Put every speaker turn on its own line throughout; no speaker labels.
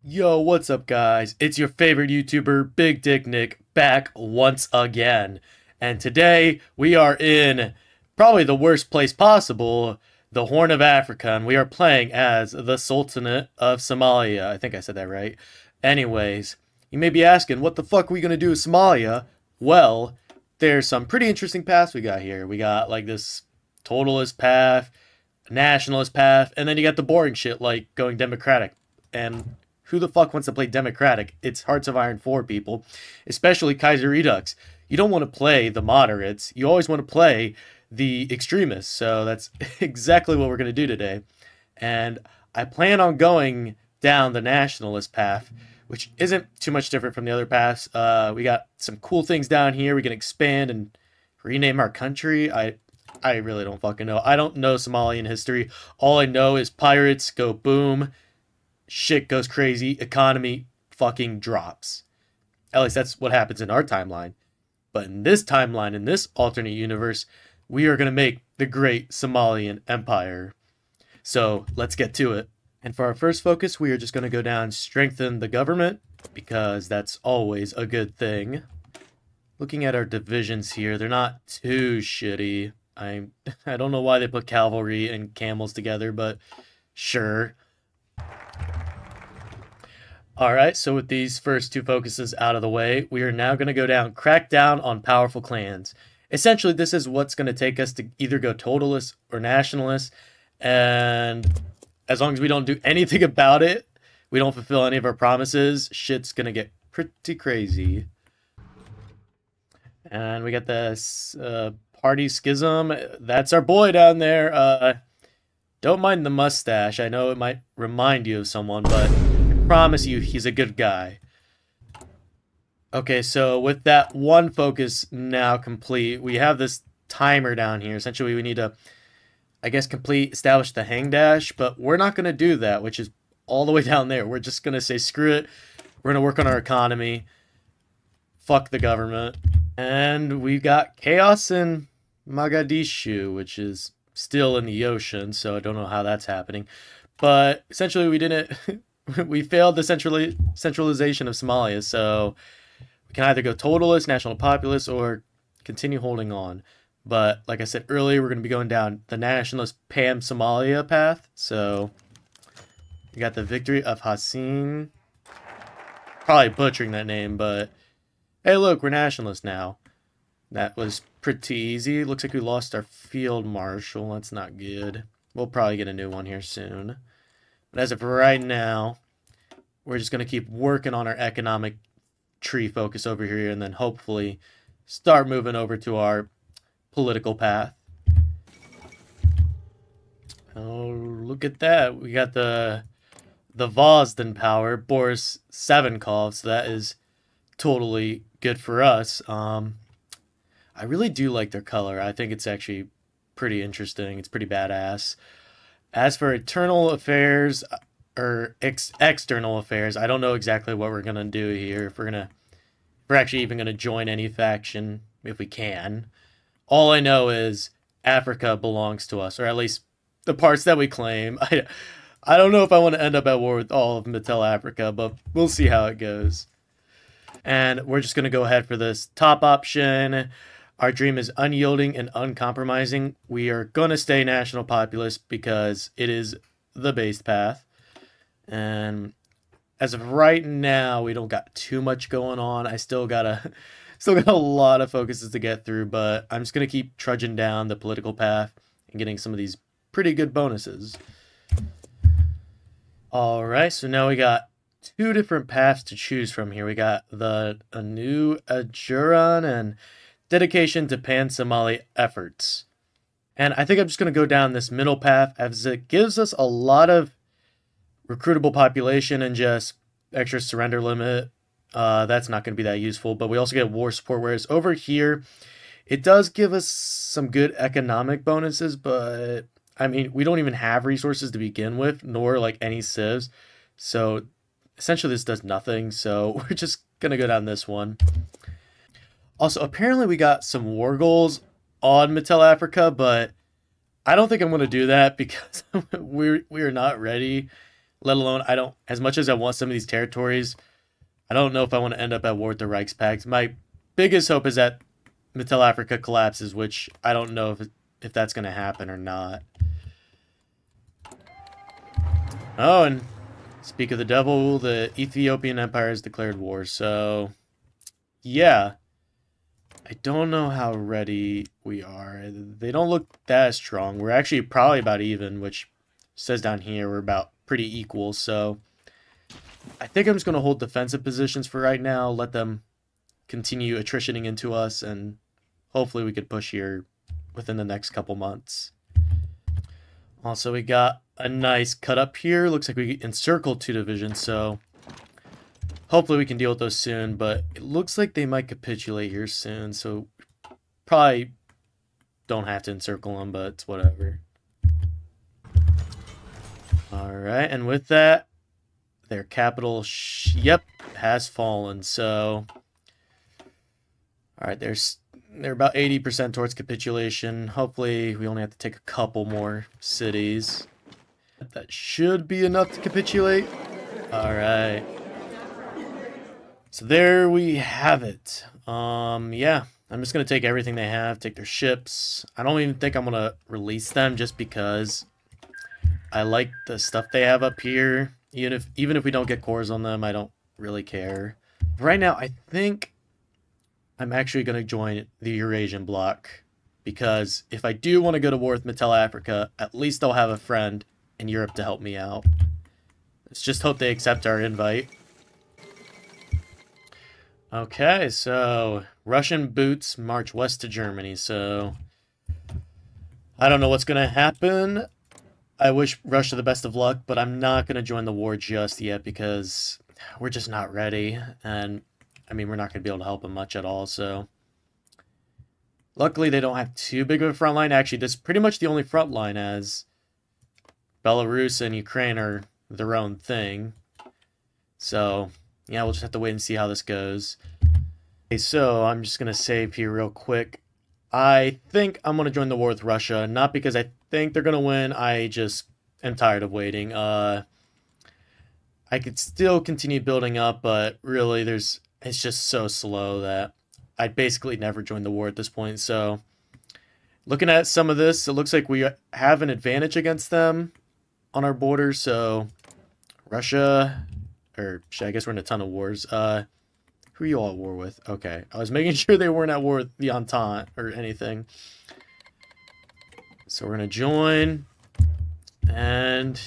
Yo, what's up, guys? It's your favorite YouTuber, Big Dick Nick, back once again. And today, we are in probably the worst place possible, the Horn of Africa, and we are playing as the Sultanate of Somalia. I think I said that right. Anyways, you may be asking, what the fuck are we gonna do with Somalia? Well, there's some pretty interesting paths we got here. We got, like, this totalist path, nationalist path, and then you got the boring shit, like going democratic. And who the fuck wants to play Democratic? It's Hearts of Iron 4, people. Especially Kaiserredux. You don't want to play the moderates. You always want to play the extremists. So that's exactly what we're going to do today. And I plan on going down the nationalist path, which isn't too much different from the other paths. We got some cool things down here. We can expand and rename our country. I really don't fucking know. I don't know Somalian history. All I know is pirates go boom, shit goes crazy, economy fucking drops. At least that's what happens in our timeline. But in this timeline, in this alternate universe, we are going to make the great Somalian Empire. So let's get to it. And for our first focus, we are just going to go down, strengthen the government, because that's always a good thing. Looking at our divisions here, they're not too shitty. I don't know why they put cavalry and camels together, but sure. Alright, so with these first two focuses out of the way, we are now going to go down, crack down on powerful clans. Essentially, this is what's going to take us to either go totalist or nationalist, and as long as we don't do anything about it, we don't fulfill any of our promises, shit's going to get pretty crazy. And we got this party schism. That's our boy down there. Don't mind the mustache. I know it might remind you of someone, but promise you he's a good guy. Okay, so with that one focus now complete, we have this timer down here. Essentially, we need to, I guess, establish the hang dash, but we're not going to do that, which is all the way down there. We're just going to say, screw it. We're going to work on our economy. Fuck the government. And we've got chaos in Mogadishu, which is still in the ocean, so I don't know how that's happening. But essentially, we didn't... we failed the centralization of Somalia, so we can either go totalist, national populist, or continue holding on. But like I said earlier, we're going to be going down the nationalist Somalia path. So we got the victory of Hassan. Probably butchering that name, but hey, look, we're nationalists now. That was pretty easy. Looks like we lost our field marshal. That's not good. We'll probably get a new one here soon. But as of right now, we're just going to keep working on our economic tree focus over here and then hopefully start moving over to our political path. Oh, look at that. We got the Vozden power, Boris Sevenkov, so that is totally good for us. I really do like their color. I think it's actually pretty interesting. It's pretty badass. As for internal affairs, or external affairs, I don't know exactly what we're going to do here. If we're actually even going to join any faction, if we can. All I know is Africa belongs to us, or at least the parts that we claim. I don't know if I want to end up at war with all of Mattel Africa, but we'll see how it goes. And we're just going to go ahead for this top option. Our dream is unyielding and uncompromising. We are going to stay national populist because it is the base path. And as of right now, we don't got too much going on. I still got a lot of focuses to get through, but I'm just going to keep trudging down the political path and getting some of these pretty good bonuses. All right, so now we got two different paths to choose from here. We got a new Ajuran and dedication to pan-Somali efforts. And I think I'm just going to go down this middle path as it gives us a lot of recruitable population and just extra surrender limit. That's not going to be that useful, but we also get war support, whereas over here, it does give us some good economic bonuses, but I mean, we don't even have resources to begin with, nor like any civs. So essentially this does nothing, so we're just going to go down this one. Also, apparently we got some war goals on Mattel Africa, but I don't think I'm going to do that because we are not ready. let alone I don't, as much as I want some of these territories, I don't know if I want to end up at war with the Reichspakt. My biggest hope is that Mittel Africa collapses, which I don't know if that's going to happen or not. Oh, and speak of the devil, the Ethiopian Empire has declared war, so yeah. I don't know how ready we are. They don't look that strong. We're actually probably about even, which says down here we're about pretty equal, so I think I'm just going to hold defensive positions for right now, let them continue attritioning into us, and hopefully we could push here within the next couple months. Also, we got a nice cut up here. Looks like we encircled 2 divisions, so hopefully we can deal with those soon, but it looks like they might capitulate here soon, so probably don't have to encircle them, but it's whatever. Alright, and with that, their capital, yep, has fallen, so alright, they're about 80% towards capitulation. Hopefully we only have to take a couple more cities. That should be enough to capitulate. Alright. So there we have it. Yeah, I'm just going to take everything they have, take their ships. I don't even think I'm going to release them just because I like the stuff they have up here. Even if we don't get cores on them, I don't really care. Right now, I think I'm actually going to join the Eurasian bloc, because if I do want to go to war with Mittel Africa, at least I'll have a friend in Europe to help me out. Let's just hope they accept our invite. Okay, so Russian boots march west to Germany, so I don't know what's going to happen. I wish Russia the best of luck, but I'm not going to join the war just yet because we're just not ready, and I mean, we're not going to be able to help them much at all, so luckily they don't have too big of a front line. Actually, this is pretty much the only front line, as Belarus and Ukraine are their own thing. So yeah, we'll just have to wait and see how this goes. Okay, so I'm just going to save here real quick. I think I'm going to join the war with Russia, not because I think they're going to win. I just am tired of waiting. I could still continue building up, but really it's just so slow that I'd basically never join the war at this point. So looking at some of this, it looks like we have an advantage against them on our border. So Russia, or I guess we're in a ton of wars. Who are you all at war with? Okay, I was making sure they weren't at war with the Entente or anything. So we're going to join and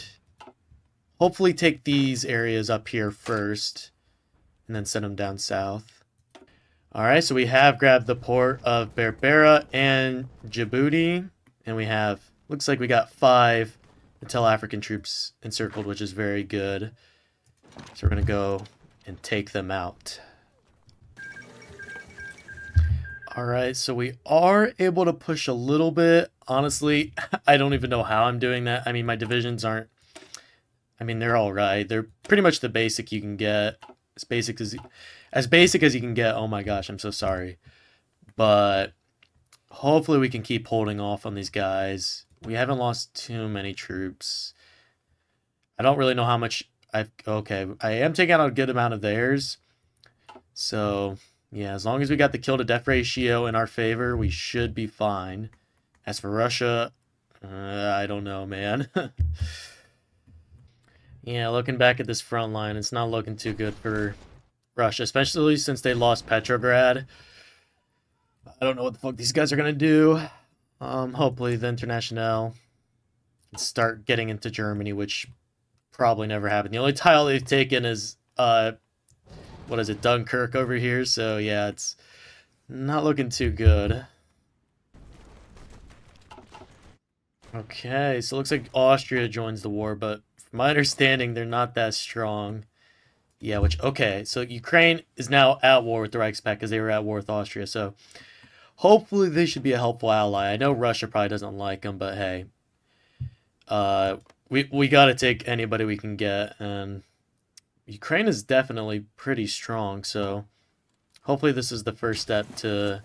hopefully take these areas up here first and then send them down south. Alright, so we have grabbed the port of Berbera and Djibouti, and we have, looks like we got 5 Mittel African troops encircled, which is very good. So we're going to go and take them out. Alright, so we are able to push a little bit. Honestly, I don't even know how I'm doing that. I mean, my divisions aren't... I mean, they're alright. They're pretty much the basic you can get. As basic as you can get. Oh my gosh, I'm so sorry. But hopefully we can keep holding off on these guys. We haven't lost too many troops. I don't really know how much I've... Okay, I am taking out a good amount of theirs. So... yeah, as long as we got the kill-to-death ratio in our favor, we should be fine. As for Russia, I don't know, man. Yeah, looking back at this front line, it's not looking too good for Russia, especially since they lost Petrograd. I don't know what the fuck these guys are going to do. Hopefully the Internationale can start getting into Germany, which probably never happened. The only tile they've taken is... what is it, Dunkirk over here, so yeah, it's not looking too good. Okay, so it looks like Austria joins the war, but from my understanding, they're not that strong. Yeah, okay, so Ukraine is now at war with the Reichspakt because they were at war with Austria, so hopefully they should be a helpful ally. I know Russia probably doesn't like them, but hey, we gotta take anybody we can get, and Ukraine is definitely pretty strong, so hopefully this is the first step to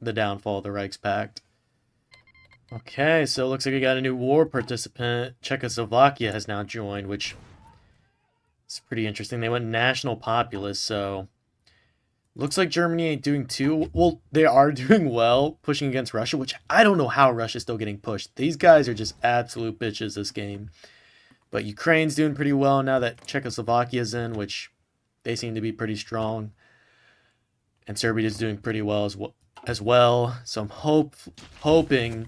the downfall of the Reichspakt. Okay, so it looks like we got a new war participant. Czechoslovakia has now joined, which It's pretty interesting. They went national populace, so looks like Germany ain't doing too well. They are doing well, pushing against Russia, which I don't know how Russia's still getting pushed. These guys are just absolute bitches this game. But Ukraine's doing pretty well now that Czechoslovakia's in, which they seem to be pretty strong. And Serbia's doing pretty well as well. So I'm hoping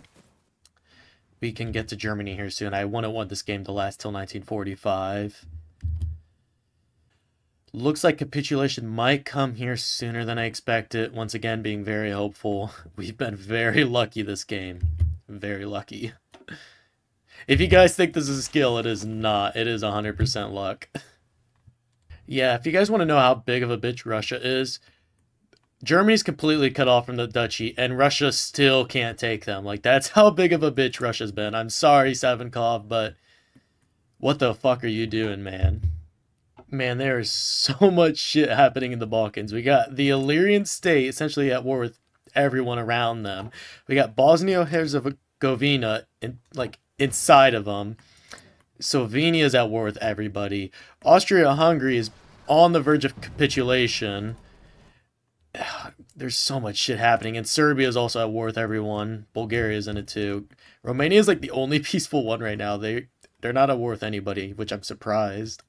we can get to Germany here soon. I wouldn't want this game to last till 1945. Looks like capitulation might come here sooner than I expected. Once again, being very hopeful. We've been very lucky this game. Very lucky. If you guys think this is a skill, it is not. It is 100% luck. Yeah, if you guys want to know how big of a bitch Russia is, Germany's completely cut off from the duchy, and Russia still can't take them. Like, that's how big of a bitch Russia's been. I'm sorry, Savinkov, but what the fuck are you doing, man? Man, there is so much shit happening in the Balkans. We got the Illyrian state essentially at war with everyone around them. We got Bosnia-Herzegovina inside of them. Slovenia is at war with everybody. Austria-Hungary is on the verge of capitulation. There's so much shit happening. And Serbia is also at war with everyone. Bulgaria is in it too. Romania is like the only peaceful one right now. They're not at war with anybody, which I'm surprised.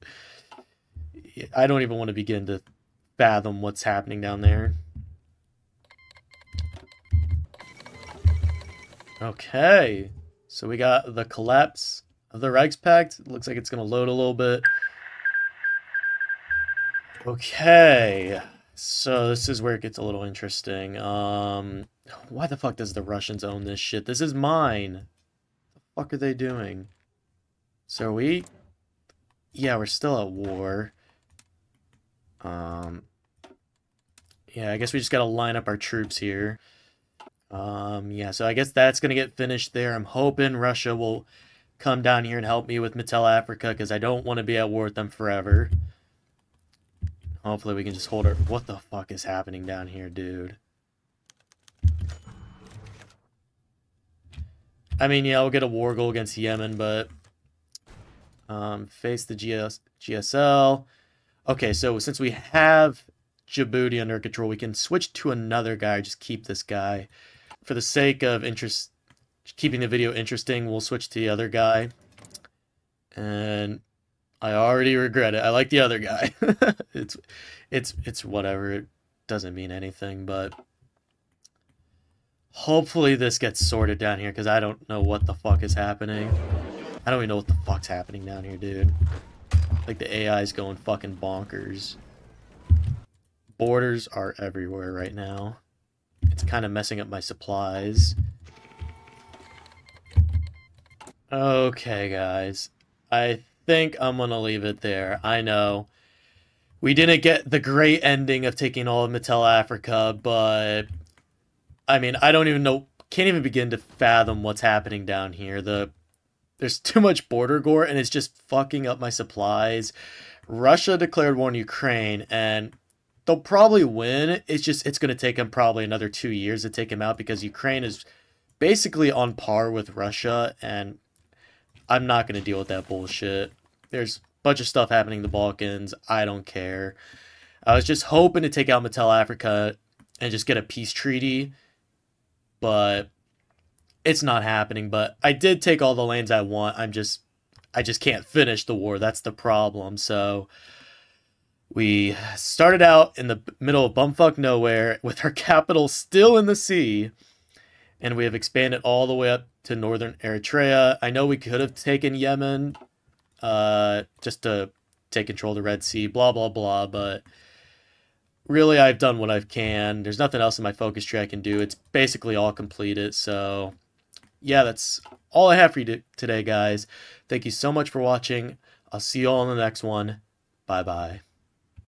I don't even want to begin to fathom what's happening down there. Okay. So we got the collapse of the Reichspakt. Looks like it's going to load a little bit. Okay. So this is where it gets a little interesting. Why the fuck does the Russians own this shit? This is mine. What the fuck are they doing? So we... Yeah, we're still at war. Yeah, I guess we just gotta line up our troops here. Yeah, so I guess that's gonna get finished there. I'm hoping Russia will come down here and help me with Mittel Africa, because I don't want to be at war with them forever. Hopefully we can just hold our... What the fuck is happening down here, dude? I mean, yeah, we'll get a war goal against Yemen, but... face the GSL. Okay, so since we have Djibouti under control, we can switch to another guy, just keep this guy. For the sake of keeping the video interesting, we'll switch to the other guy. And I already regret it. I like the other guy. It's whatever. It doesn't mean anything, but hopefully this gets sorted down here, because I don't know what the fuck is happening. I don't even know what the fuck's happening down here, dude. Like, the AI is going fucking bonkers. Borders are everywhere right now. It's kind of messing up my supplies. Okay, guys. I think I'm gonna leave it there. I know we didn't get the great ending of taking all of Mittel Africa, but I mean, I don't even know, can't even begin to fathom what's happening down here. There's too much border gore, and it's just fucking up my supplies. Russia declared war on Ukraine, and they'll probably win. It's going to take them probably another 2 years to take them out, because Ukraine is basically on par with Russia, and I'm not going to deal with that bullshit. There's a bunch of stuff happening in the Balkans. I don't care. I was just hoping to take out Mittel Africa and just get a peace treaty, but it's not happening. But I did take all the lands I want. I just can't finish the war. That's the problem. So we started out in the middle of bumfuck nowhere with our capital still in the sea, and we have expanded all the way up to northern Eritrea. I know we could have taken Yemen just to take control of the Red Sea, blah, blah, blah, but really I've done what I can. There's nothing else in my focus tree I can do. It's basically all completed, so yeah, that's all I have for you today, guys. Thank you so much for watching. I'll see you all in the next one. Bye-bye.